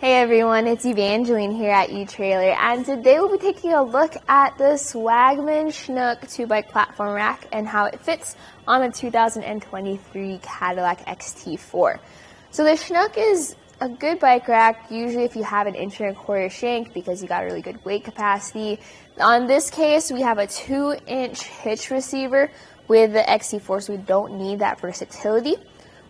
Hey everyone, it's Evangeline here at etrailer, and today we'll be taking a look at the Swagman Chinook 2-bike platform rack and how it fits on a 2023 Cadillac XT4. So the Chinook is a good bike rack, usually if you have an 1.25 inch shank because you got really good weight capacity. On this case, we have a 2-inch hitch receiver with the XT4, so we don't need that versatility.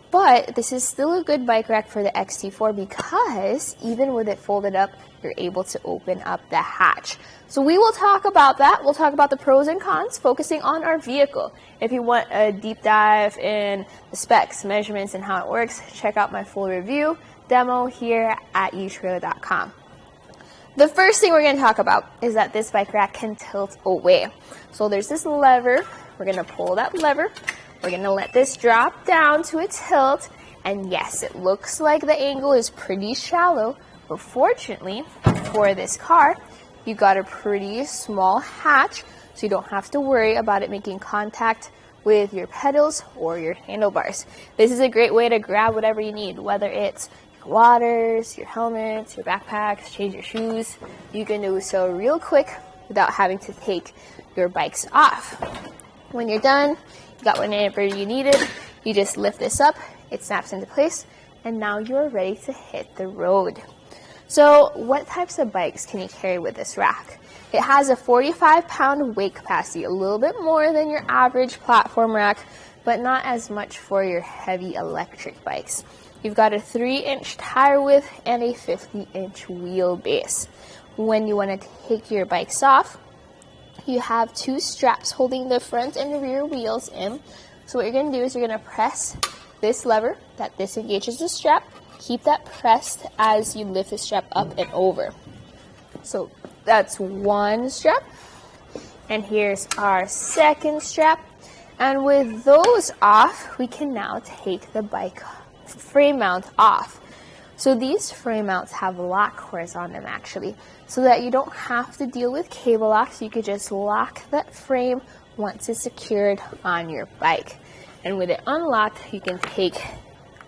But this is still a good bike rack for the XT4 because even with it folded up, you're able to open up the hatch. So we will talk about that. We'll talk about the pros and cons, focusing on our vehicle. If you want a deep dive in the specs, measurements, and how it works, check out my full review demo here at etrailer.com. The first thing we're going to talk about is that this bike rack can tilt away. So there's this lever. We're going to pull that lever. We're going to let this drop down to a tilt, and yes, it looks like the angle is pretty shallow, but fortunately for this car, you got a pretty small hatch, so you don't have to worry about it making contact with your pedals or your handlebars. This is a great way to grab whatever you need, whether it's your waters, your helmets, your backpacks, change your shoes. You can do so real quick without having to take your bikes off. When you're done, you got whatever you needed, you just lift this up, it snaps into place, and now you're ready to hit the road. So what types of bikes can you carry with this rack? It has a 45-pound weight capacity, a little bit more than your average platform rack, but not as much for your heavy electric bikes. You've got a 3-inch tire width and a 50-inch wheelbase. When you want to take your bikes off, you have 2 straps holding the front and the rear wheels in. So what you're going to do is you're going to press this lever that disengages the strap. Keep that pressed as you lift the strap up and over. So that's one strap. And here's our second strap. And with those off, we can now take the bike frame mount off. So these frame mounts have lock cores on them actually, so that you don't have to deal with cable locks. You could just lock that frame once it's secured on your bike. And with it unlocked, you can take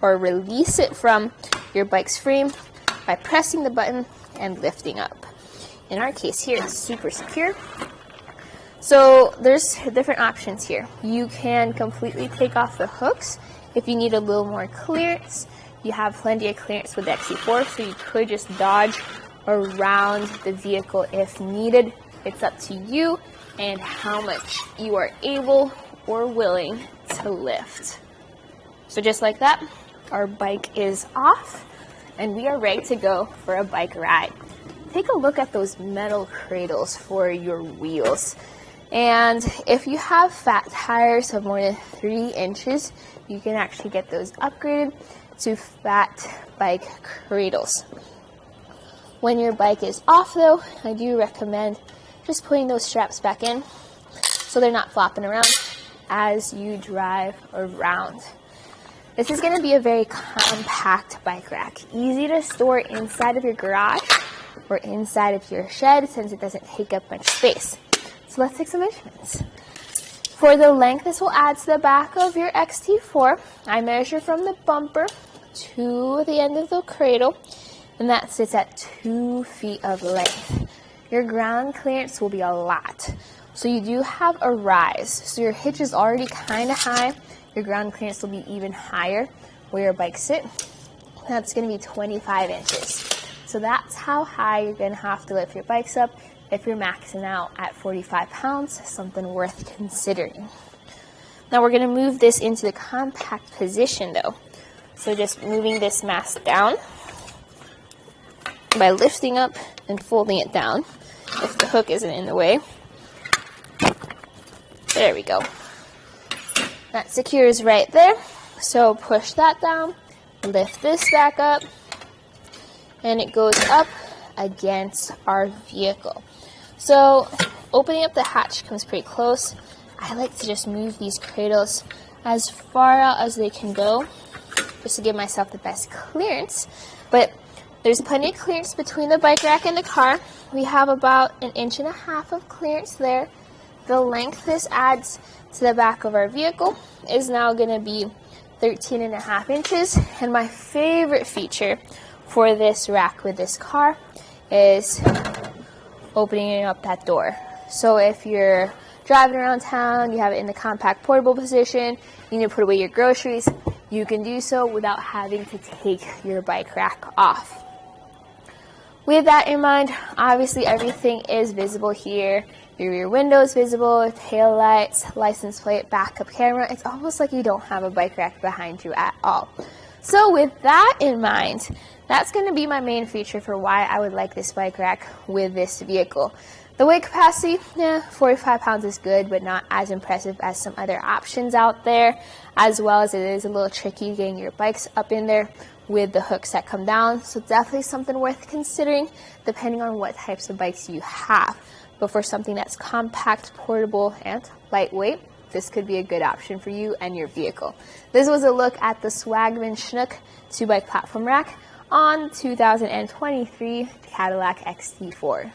or release it from your bike's frame by pressing the button and lifting up. In our case here, it's super secure. So there's different options here. You can completely take off the hooks if you need a little more clearance. You have plenty of clearance with the XT4, so you could just dodge around the vehicle if needed. It's up to you and how much you are able or willing to lift. So just like that, our bike is off and we are ready to go for a bike ride. Take a look at those metal cradles for your wheels. And if you have fat tires of more than 3 inches, you can actually get those upgraded to fat bike cradles. When your bike is off though, I do recommend just putting those straps back in so they're not flopping around as you drive around. This is going to be a very compact bike rack, easy to store inside of your garage or inside of your shed since it doesn't take up much space. So let's take some measurements. For the length this will add to the back of your XT4, I measure from the bumper to the end of the cradle, and that sits at 2 feet of length. Your ground clearance will be a lot. So you do have a rise. So your hitch is already kind of high. Your ground clearance will be even higher where your bike sit. That's going to be 25 inches. So that's how high you're going to have to lift your bikes up if you're maxing out at 45 pounds, something worth considering. Now we're going to move this into the compact position though. So just moving this mass down by lifting up and folding it down if the hook isn't in the way. There we go. That secures right there. So push that down, lift this back up, and it goes up against our vehicle. So opening up the hatch comes pretty close. I like to just move these cradles as far out as they can go just to give myself the best clearance. But there's plenty of clearance between the bike rack and the car. We have about 1.5 inches of clearance there. The length this adds to the back of our vehicle is now going to be 13.5 inches. And my favorite feature for this rack with this car is opening up that door. So if you're driving around town, you have it in the compact portable position, you need to put away your groceries, you can do so without having to take your bike rack off. With that in mind, obviously everything is visible here. Your rear window is visible, tail lights, license plate, backup camera. It's almost like you don't have a bike rack behind you at all. So with that in mind, that's going to be my main feature for why I would like this bike rack with this vehicle. The weight capacity, 45 pounds is good, but not as impressive as some other options out there, as well as it is a little tricky getting your bikes up in there with the hooks that come down. So definitely something worth considering depending on what types of bikes you have. But for something that's compact, portable, and lightweight, this could be a good option for you and your vehicle. This was a look at the Swagman Chinook 2-bike platform rack on 2023 Cadillac XT4.